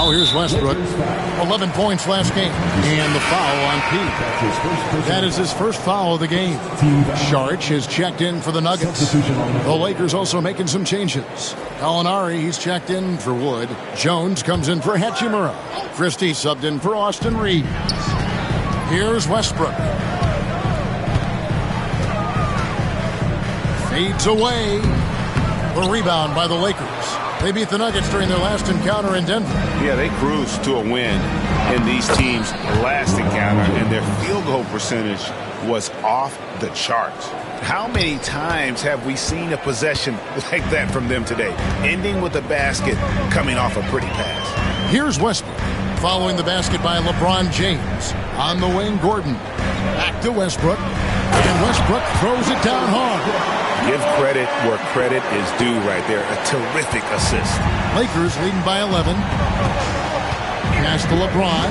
Now here's Westbrook. 11 points last game. And the foul on Pete. That is his first foul of the game. Sharch has checked in for the Nuggets. The Lakers also making some changes. Gallinari, he's checked in for Wood. Jones comes in for Hachimura. Christie subbed in for Austin Reeves. Here's Westbrook. Fades away. The rebound by the Lakers. They beat the Nuggets during their last encounter in Denver. Yeah, they cruised to a win in these teams' last encounter, and their field goal percentage was off the charts. How many times have we seen a possession like that from them today, ending with a basket coming off a pretty pass? Here's Westbrook, following the basket by LeBron James. On the wing, Gordon. Back to Westbrook. And Westbrook throws it down hard. Give credit where credit is due right there. A terrific assist. Lakers leading by 11. Pass to LeBron.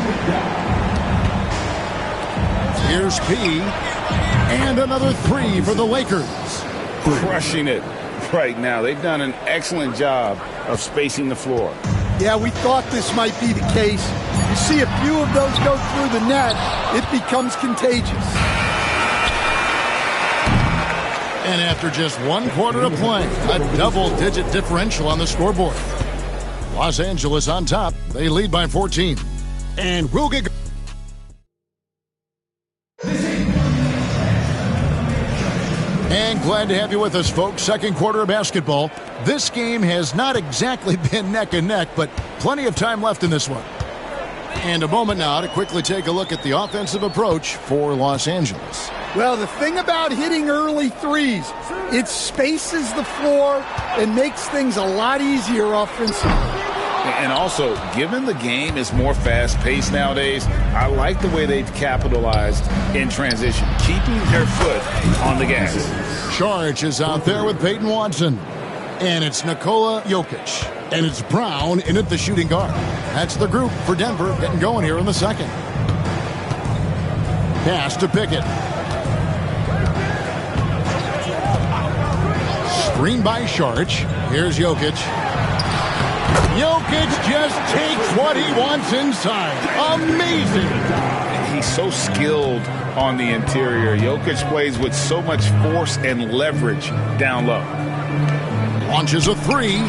Here's P. And another three for the Lakers. Crushing it right now. They've done an excellent job of spacing the floor. Yeah, we thought this might be the case. You see a few of those go through the net, it becomes contagious. And after just 1 quarter of play, a double-digit differential on the scoreboard. Los Angeles on top. They lead by 14. And we'll get... And glad to have you with us, folks. Second quarter of basketball. This game has not exactly been neck and neck, but plenty of time left in this one. And a moment now to quickly take a look at the offensive approach for Los Angeles. Well, the thing about hitting early threes, it spaces the floor and makes things a lot easier offensively. And also, given the game is more fast-paced nowadays, I like the way they've capitalized in transition, keeping their foot on the gas. Sharch is out there with Peyton Watson. And it's Nikola Jokic. And it's Brown in at the shooting guard. That's the group for Denver getting going here in the second. Pass to Pickett. Screen by Sharch. Here's Jokic. Jokic just takes what he wants inside. Amazing. He's so skilled on the interior. Jokic plays with so much force and leverage down low. Launches a three.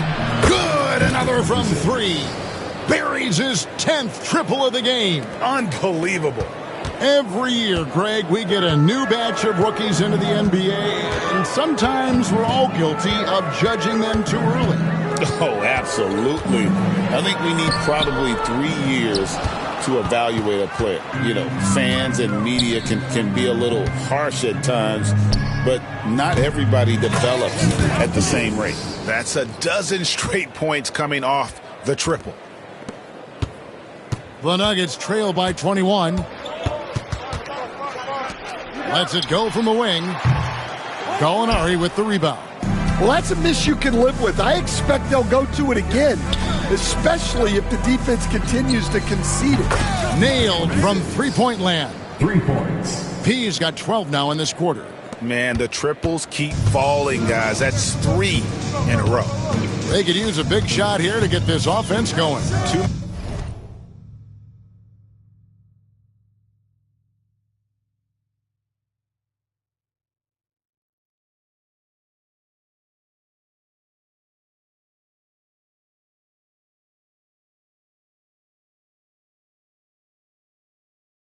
Good. Another from three. Buries his 10th triple of the game. Unbelievable. Every year, Greg, we get a new batch of rookies into the NBA, and sometimes we're all guilty of judging them too early. Oh, absolutely. I think we need probably 3 years to evaluate a player. You know, fans and media can be a little harsh at times, but not everybody develops at the same rate. That's a dozen straight points coming off the triple. The Nuggets trail by 21. Lets it go from the wing. Gallinari with the rebound. Well, that's a miss you can live with. I expect they'll go to it again, especially if the defense continues to concede it. Nailed from three-point land. 3 points. P's got 12 now in this quarter. Man, the triples keep falling, guys. That's 3 in a row. They could use a big shot here to get this offense going.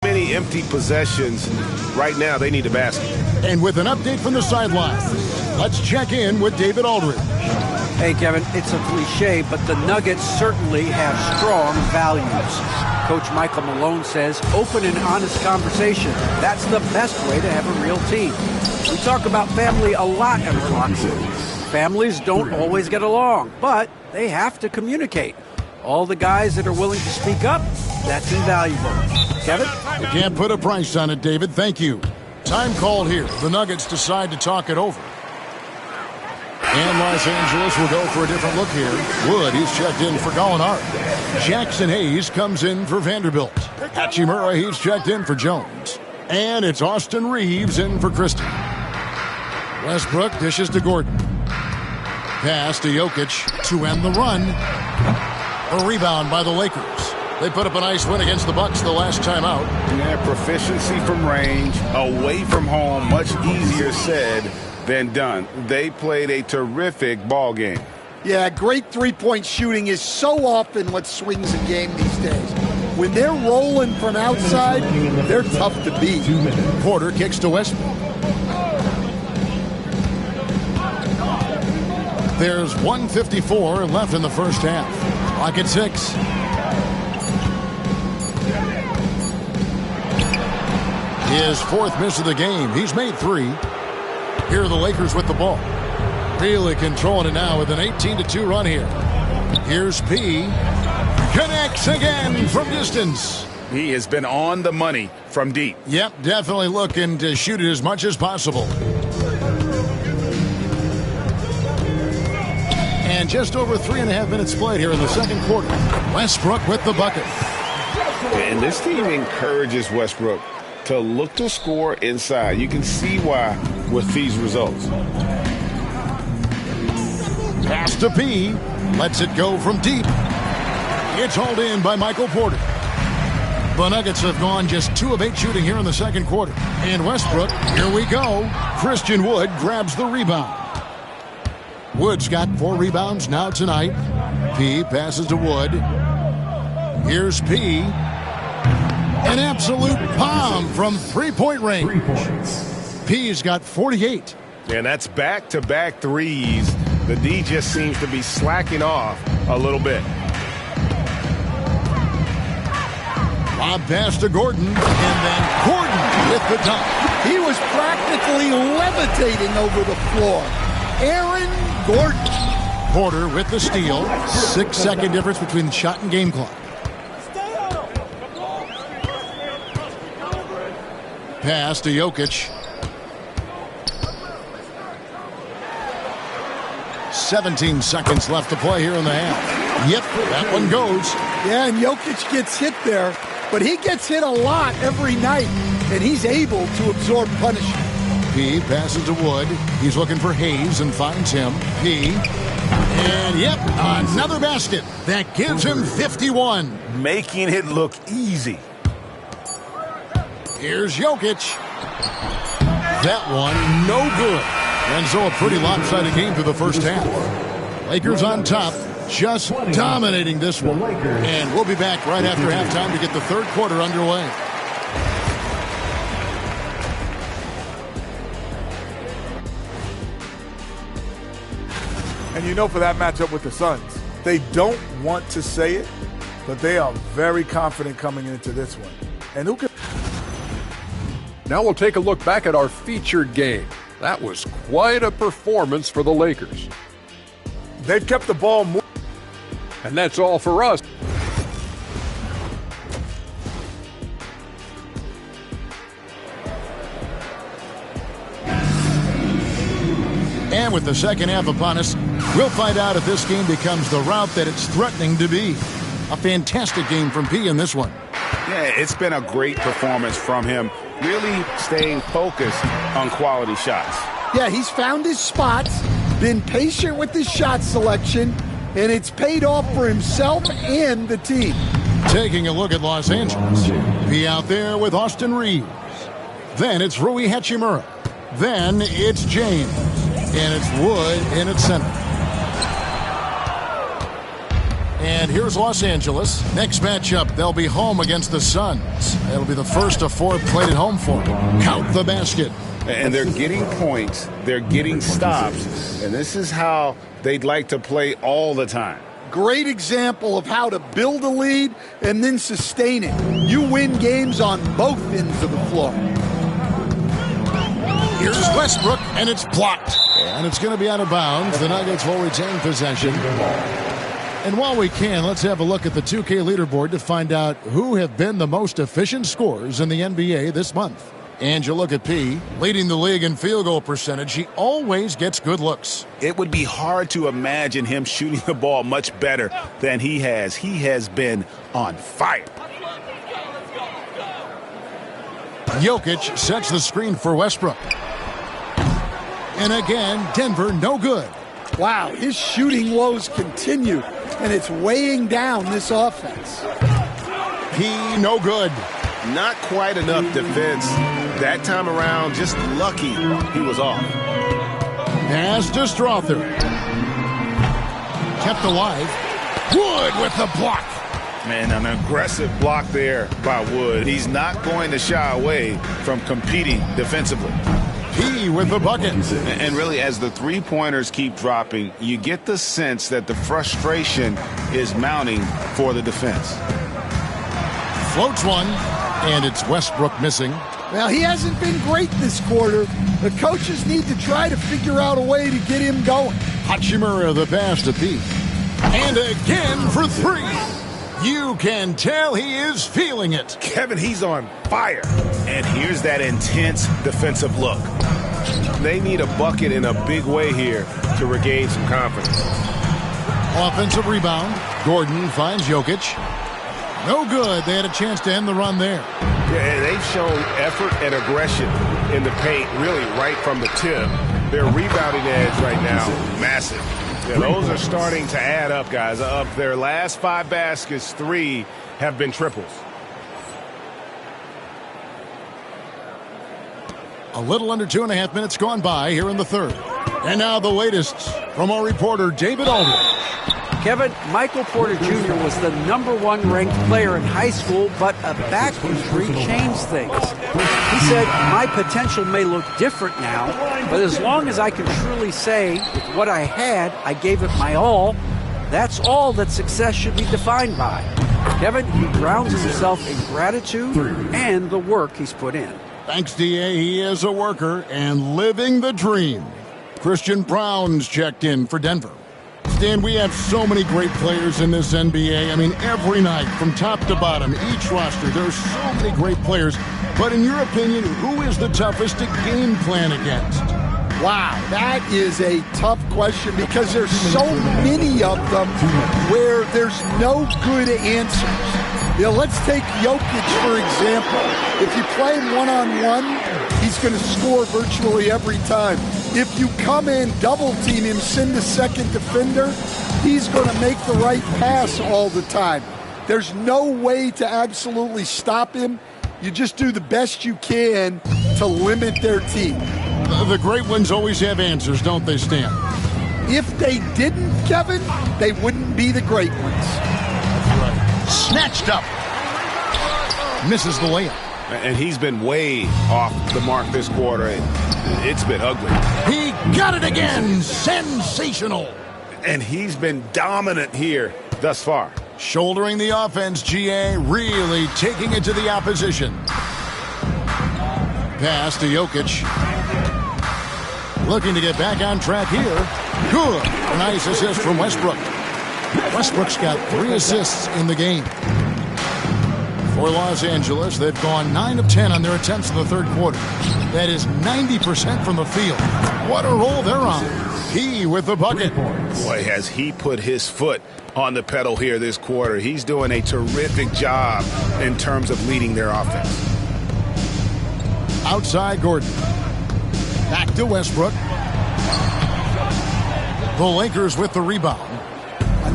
Many empty possessions. Right now, they need a basket. And with an update from the sidelines, let's check in with David Aldridge. Hey, Kevin, it's a cliche, but the Nuggets certainly have strong values. Coach Michael Malone says open and honest conversation. That's the best way to have a real team. We talk about family a lot at our locker room. Families don't always get along, but they have to communicate. All the guys that are willing to speak up, that's invaluable. Kevin? You can't put a price on it, David. Thank you. Time called here. The Nuggets decide to talk it over. And Los Angeles will go for a different look here. Wood, he's checked in for Gallinari. Jackson Hayes comes in for Vanderbilt. Hachimura, he's checked in for Jones. And it's Austin Reeves in for Christie. Westbrook dishes to Gordon. Pass to Jokic to end the run. A rebound by the Lakers. They put up a nice win against the Bucks the last time out. Yeah, proficiency from range, away from home, much easier said than done. They played a terrific ball game. Yeah, great three-point shooting is so often what swings a game these days. When they're rolling from outside, they're tough to beat. Porter kicks to Westbrook. There's 1:54 left in the first half. Clock at 6. His fourth miss of the game. He's made 3. Here are the Lakers with the ball. Really controlling it now with an 18-2 run here. Here's P. Connects again from distance. He has been on the money from deep. Yep, definitely looking to shoot it as much as possible. And just over 3.5 minutes played here in the second quarter. Westbrook with the bucket. And this team encourages Westbrook to look to score inside. You can see why with these results. Pass to P. Lets it go from deep. It's hauled in by Michael Porter. The Nuggets have gone just 2 of 8 shooting here in the second quarter. And Westbrook, here we go. Christian Wood grabs the rebound. Wood's got 4 rebounds now tonight. P passes to Wood. Here's P. An absolute bomb from three-point range. P's got 48. And that's back-to-back threes. The D just seems to be slacking off a little bit. Lob pass to Gordon, and then Gordon with the dunk. He was practically levitating over the floor. Aaron Gordon. Porter with the steal. 6-second difference between the shot and game clock. Pass to Jokic. 17 seconds left to play here in the half. Yep, that one goes. Yeah, and Jokic gets hit there, but he gets hit a lot every night, and he's able to absorb punishment. P passes to Wood. He's looking for Hayes and finds him. P. And yep, another basket. That gives him 51. Making it look easy. Here's Jokic. That one, no good. And so a pretty lopsided game through the first half. Lakers on top, just dominating this one. And we'll be back right after halftime to get the third quarter underway. And you know, for that matchup with the Suns, they don't want to say it, but they are very confident coming into this one. And who can... Now we'll take a look back at our featured game. That was quite a performance for the Lakers. They've kept the ball moving. And that's all for us. And with the second half upon us, we'll find out if this game becomes the route that it's threatening to be. A fantastic game from P in this one. Yeah, it's been a great performance from him, really staying focused on quality shots. Yeah, he's found his spots, been patient with his shot selection, and it's paid off for himself and the team. Taking a look at Los Angeles. P out there with Austin Reeves. Then it's Rui Hachimura. Then it's James. And it's Wood in its center. And here's Los Angeles. Next matchup, they'll be home against the Suns. It'll be the first of 4 played at home for them. Count the basket. And they're getting points, they're getting stops, and this is how they'd like to play all the time. Great example of how to build a lead and then sustain it. You win games on both ends of the floor. Here's Westbrook, and it's blocked. And it's going to be out of bounds. The Nuggets will retain possession. And while we can, let's have a look at the 2K leaderboard to find out who have been the most efficient scorers in the NBA this month. And you look at P, leading the league in field goal percentage. He always gets good looks. It would be hard to imagine him shooting the ball much better than he has. He has been on fire. Jokic sets the screen for Westbrook. And again, Denver no good. Wow, his shooting woes continue. and it's weighing down this offense. He no good. Not quite enough defense. That time around, just lucky he was off. Pass to Strother. Kept alive. Wood with the block. Man, an aggressive block there by Wood. He's not going to shy away from competing defensively. He with the bucket. And really, as the three-pointers keep dropping, you get the sense that the frustration is mounting for the defense. Floats one, and it's Westbrook missing. Well, he hasn't been great this quarter. The coaches need to try to figure out a way to get him going. Hachimura the pass to Pete. And again for three. You can tell he is feeling it. Kevin, he's on fire. And here's that intense defensive look. They need a bucket in a big way here to regain some confidence. Offensive rebound. Gordon finds Jokic. No good. They had a chance to end the run there. Yeah, they've shown effort and aggression in the paint, really right from the tip. Their rebounding edge right now, massive. Yeah, those are starting to add up, guys. Of their last 5 baskets, 3 have been triples. A little under 2.5 minutes gone by here in the third. And now the latest from our reporter, David Aldridge. Kevin, Michael Porter Jr. was the #1 ranked player in high school, but a back injury changed things. He said, my potential may look different now, but as long as I can truly say with what I had, I gave it my all, that's all that success should be defined by. Kevin, he grounds himself in gratitude and the work he's put in. Thanks, D.A. He is a worker and living the dream. Christian Brown's checked in for Denver. Stan, we have so many great players in this NBA. I mean, every night, from top to bottom, each roster, there's so many great players. But in your opinion, who is the toughest to game plan against? Wow, that is a tough question because there's so many of them where there's no good answers. You know, let's take Jokic, for example. If you play him one-on-one, he's going to score virtually every time. If you come in, double-team him, send a second defender, he's going to make the right pass all the time. There's no way to absolutely stop him. You just do the best you can to limit their team. The great ones always have answers, don't they, Stan? If they didn't, Kevin, they wouldn't be the great ones. Snatched up. Misses the layup. And he's been way off the mark this quarter. It's been ugly. He got it again. Sensational. And he's been dominant here thus far. Shouldering the offense, GA really taking it to the opposition. Pass to Jokic. Looking to get back on track here. Good. Nice assist from Westbrook. Westbrook's got 3 assists in the game. For Los Angeles, they've gone 9 of 10 on their attempts in the third quarter. That is 90% from the field. What a roll they're on. He with the bucket. Boy, has he put his foot on the pedal here this quarter. He's doing a terrific job in terms of leading their offense. Outside Gordon. Back to Westbrook. The Lakers with the rebound.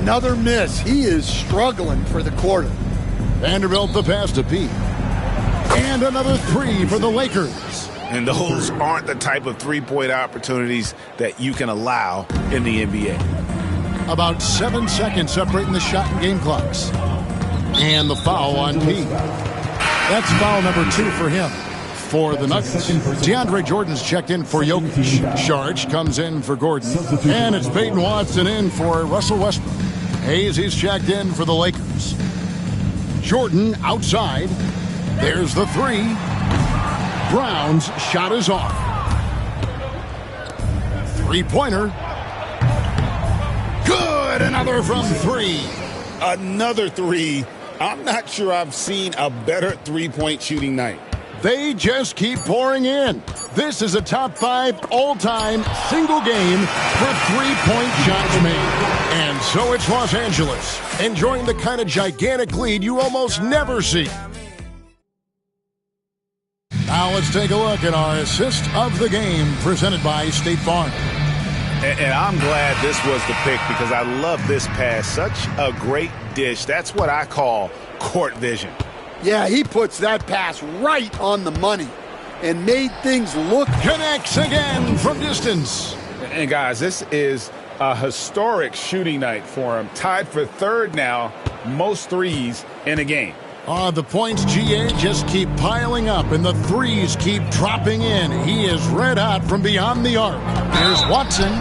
Another miss. He is struggling for the quarter. Vanderbilt the pass to Pete. And another 3 for the Lakers. And those aren't the type of three-point opportunities that you can allow in the NBA. About 7 seconds separating the shot and game clocks. And the foul on Pete. That's foul number 2 for him. For the Nuggets, DeAndre Jordan's checked in for Jokic. Sharge comes in for Gordon. And it's Peyton Watson in for Russell Westbrook. Hayes, he's checked in for the Lakers. Jordan outside. There's the 3. Brown's shot is off. 3-pointer. Good. Another from 3. Another 3. I'm not sure I've seen a better three-point shooting night. They just keep pouring in. This is a top 5 all-time single game for 3-point shots made. And so it's Los Angeles, enjoying the kind of gigantic lead you almost never see. Now let's take a look at our assist of the game presented by State Farm. And I'm glad this was the pick because I love this pass. Such a great dish. That's what I call court vision. Yeah, he puts that pass right on the money and made things look. Connects again from distance. And guys, this is a historic shooting night for him. Tied for third now, most threes in a game. The points, GA, just keep piling up, and the threes keep dropping in. He is red hot from beyond the arc. Here's Watson,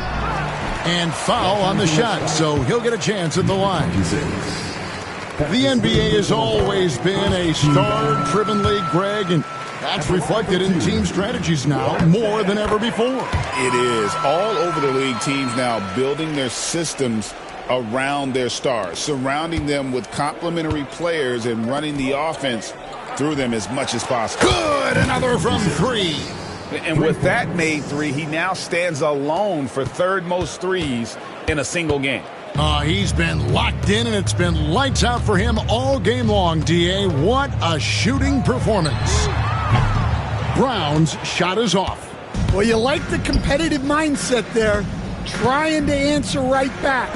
and foul on the shot, so he'll get a chance at the line. The NBA has always been a star-driven league, Greg, and that's reflected in team strategies now more than ever before. It is. All over the league, teams now building their systems around their stars, surrounding them with complementary players and running the offense through them as much as possible. Good, another from three. And with that made three, he now stands alone for third most threes in a single game. He's been locked in, and it's been lights out for him all game long, DA. What a shooting performance. Brown's shot is off. Well, you like the competitive mindset there, trying to answer right back.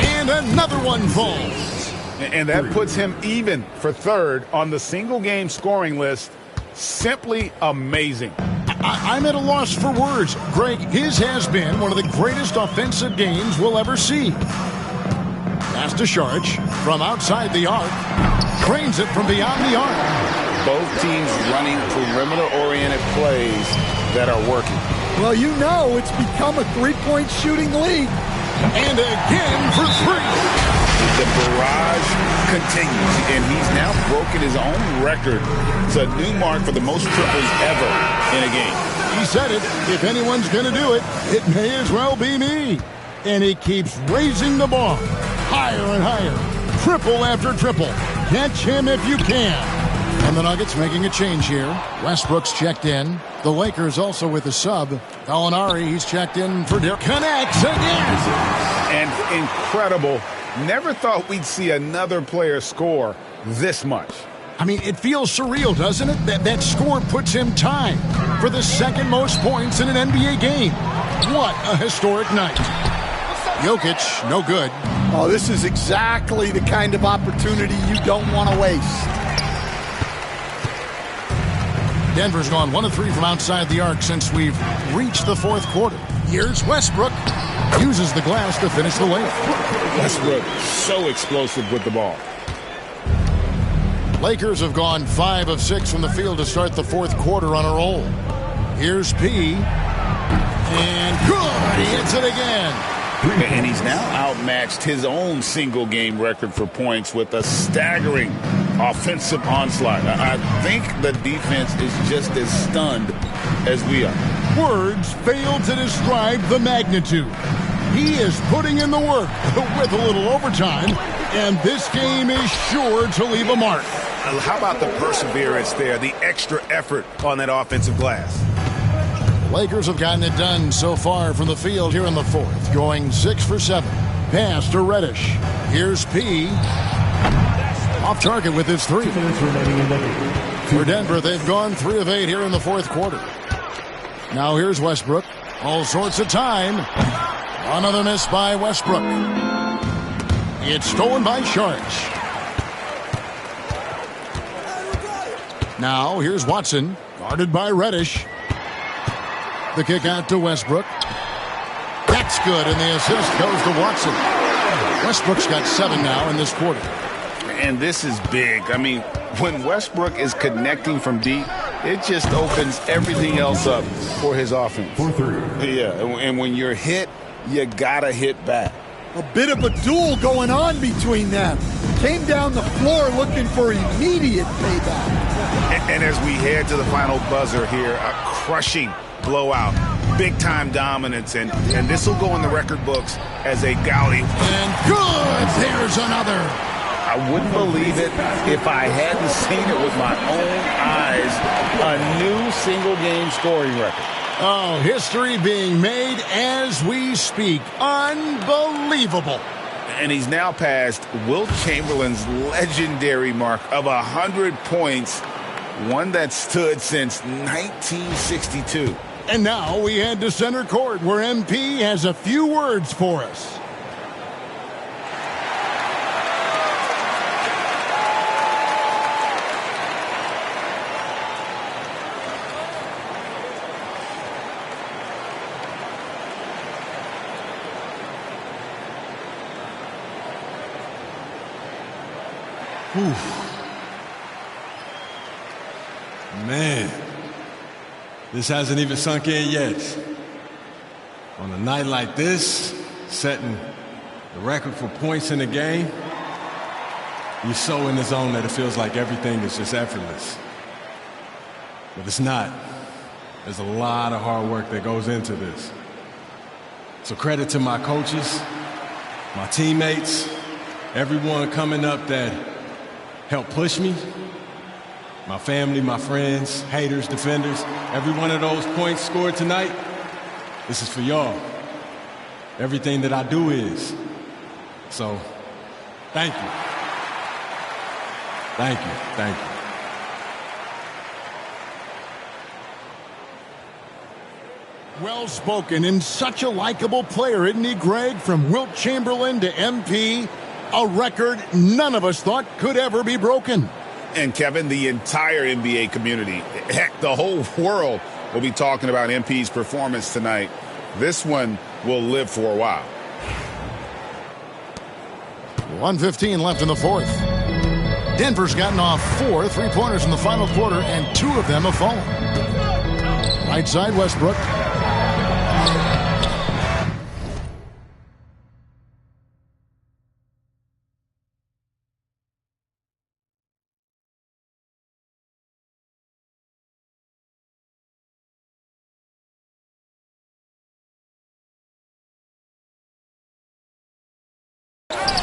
And another one falls. And that puts him even for third on the single-game scoring list. Simply amazing. I'm at a loss for words. Greg, his has been one of the greatest offensive games we'll ever see. Pass to Sharch from outside the arc. Trains it from beyond the arc. Both teams running perimeter-oriented plays that are working. Well, you know it's become a three-point shooting league. And again for three. The barrage continues, and he's now broken his own record. It's a new mark for the most triples ever in a game. He said it. If anyone's going to do it, it may as well be me. And he keeps raising the bar. Higher and higher. Triple after triple. Catch him if you can. And the Nuggets making a change here. Westbrook's checked in. The Lakers also with a sub. Gallinari, he's checked in for Dirk. Connects again. And incredible. Never thought we'd see another player score this much. I mean, it feels surreal, doesn't it? That score puts him tied for the second most points in an NBA game. What a historic night. Jokic, no good. Oh, this is exactly the kind of opportunity you don't want to waste. Denver's gone 1 of 3 from outside the arc since we've reached the fourth quarter. Here's Westbrook. Uses the glass to finish the layup. Westbrook, so explosive with the ball. Lakers have gone 5 of 6 from the field to start the fourth quarter on a roll. Here's P. And good! He hits it again. And he's now outmatched his own single-game record for points with a staggering offensive onslaught. I think the defense is just as stunned as we are. Words fail to describe the magnitude. He is putting in the work with a little overtime, and this game is sure to leave a mark. How about the perseverance there, the extra effort on that offensive glass? Lakers have gotten it done so far from the field here in the fourth, going 6 for 7. Pass to Reddish. Here's P. Off target with his 3. For Denver, they've gone 3 of 8 here in the fourth quarter. Now here's Westbrook. All sorts of time. Another miss by Westbrook. It's stolen by Sharch. Now here's Watson, guarded by Reddish. The kick out to Westbrook. That's good, and the assist goes to Watson. Westbrook's got 7 now in this quarter. And this is big. I mean, when Westbrook is connecting from deep, it just opens everything else up for his offense. Yeah, and when you're hit, you gotta hit back. A bit of a duel going on between them. Came down the floor looking for immediate payback. And as we head to the final buzzer here, a crushing blowout, big-time dominance, and this will go in the record books as a gaudy. And good! There's another. I wouldn't believe it if I hadn't seen it with my own eyes. A new single-game scoring record. Oh, history being made as we speak. Unbelievable. And he's now passed Wilt Chamberlain's legendary mark of 100 points, one that stood since 1962. And now we head to center court where MP has a few words for us. Man, this hasn't even sunk in yet. On a night like this, setting the record for points in the game, you're so in the zone that it feels like everything is just effortless. But it's not. There's a lot of hard work that goes into this. So credit to my coaches, my teammates, everyone coming up that helped push me. My family, my friends, haters, defenders, every one of those points scored tonight, this is for y'all. Everything that I do is. So, thank you. Thank you, thank you. Well spoken and such a likable player, isn't he, Greg? From Wilt Chamberlain to MP, a record none of us thought could ever be broken. And, Kevin, the entire NBA community, heck, the whole world will be talking about MP's performance tonight. This one will live for a while. 1:15 left in the fourth. Denver's gotten off 4 3-pointers in the final quarter, and 2 of them have fallen. Right side, Westbrook.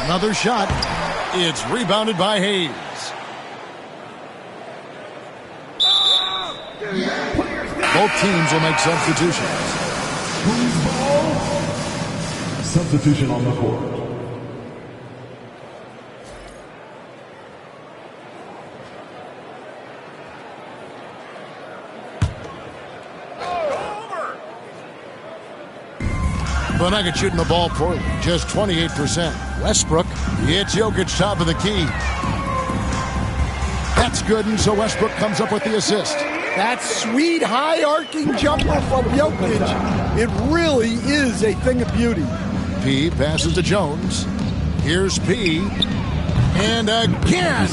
Another shot. It's rebounded by Hayes. Both teams will make substitutions. Substitution on the court. The Nuggets shooting the ball poorly, just 28%. Westbrook hits Jokic top of the key. That's good, and so Westbrook comes up with the assist. That sweet high arcing jumper from Jokic, it really is a thing of beauty. P passes to Jones. Here's P. And again,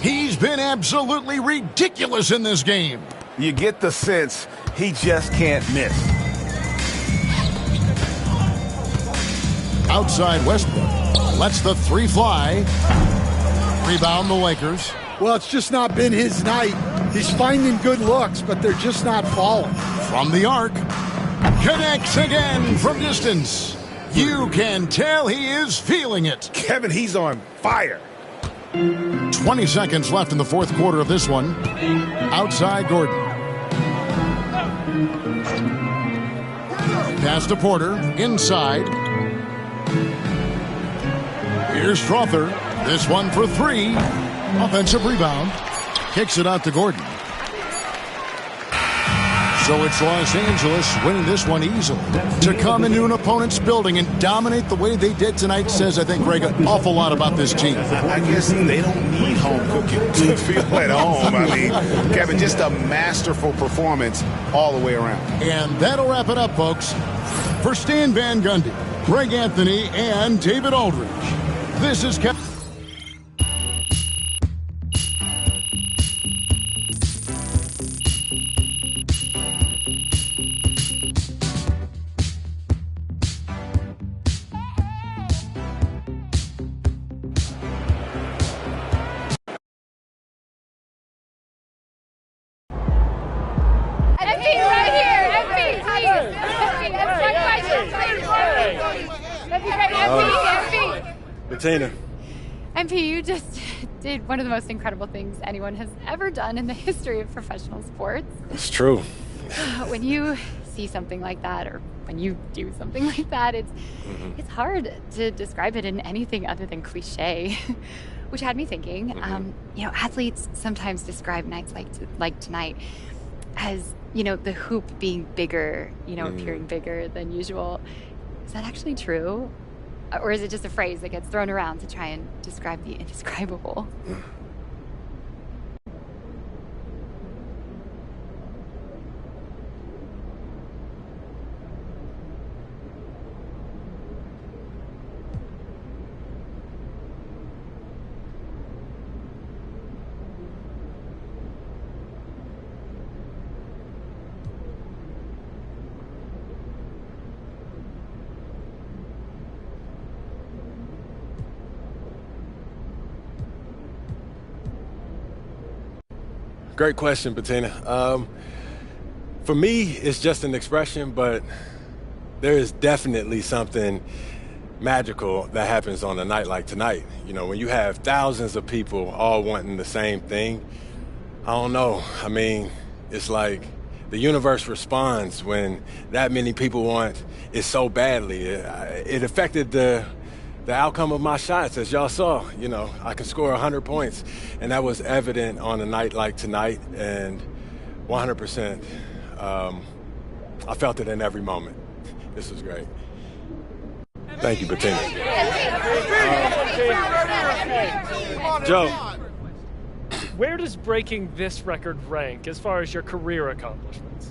he's been absolutely ridiculous in this game. You get the sense he just can't miss. Outside Westbrook lets the 3 fly. Rebound the Lakers. Well, it's just not been his night. He's finding good looks, but they're just not falling. From the arc. Connects again from distance. You can tell he is feeling it. Kevin, he's on fire. 20 seconds left in the fourth quarter of this one. Outside Gordon. Pass to Porter. Inside. Here's Strother. This one for 3. Offensive rebound. Kicks it out to Gordon. So it's Los Angeles winning this one easily. To come into an opponent's building and dominate the way they did tonight says, I think, Greg, an awful lot about this team. I guess they don't need home cooking to feel at home. I mean, Kevin, just a masterful performance all the way around. And that'll wrap it up, folks. For Stan Van Gundy, Greg Anthony, and David Aldridge, this is Kevin. MP, you just did one of the most incredible things anyone has ever done in the history of professional sports. It's true. When you see something like that, or when you do something like that, it's hard to describe it in anything other than cliche. Which had me thinking, athletes sometimes describe nights like tonight as the hoop being bigger, appearing bigger than usual. Is that actually true? Or is it just a phrase that gets thrown around to try and describe the indescribable? Great question, Bettina. For me, it's just an expression, but there is definitely something magical that happens on a night like tonight. When you have thousands of people all wanting the same thing, I don't know. I mean, it's like the universe responds when that many people want it so badly. It affected the outcome of my shots, as y'all saw. I can score 100 points, and that was evident on a night like tonight, and 100%. I felt it in every moment. This was great. Thank you, Bettina. Joe. Where does breaking this record rank as far as your career accomplishments?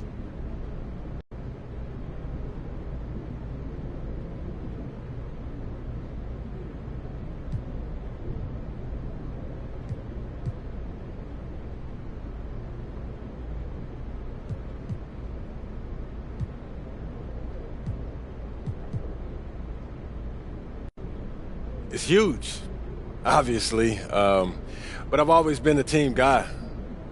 It's huge, obviously, but I've always been a team guy,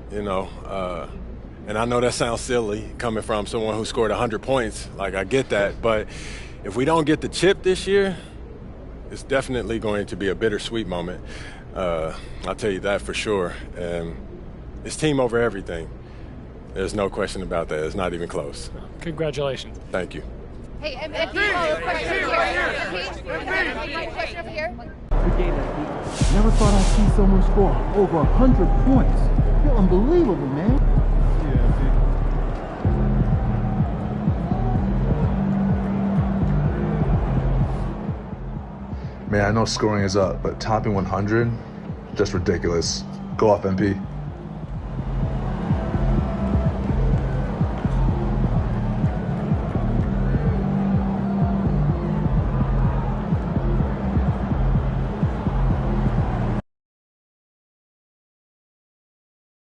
and I know that sounds silly coming from someone who scored 100 points. Like, I get that, but if we don't get the chip this year, it's definitely going to be a bittersweet moment. I'll tell you that for sure. It's team over everything. There's no question about that. It's not even close. Congratulations. Question here. Hey, MP, question over here. Never thought I'd see someone score over 100 points. You're unbelievable, man. Man, I know scoring is up, but topping 100, just ridiculous. Go off, MP.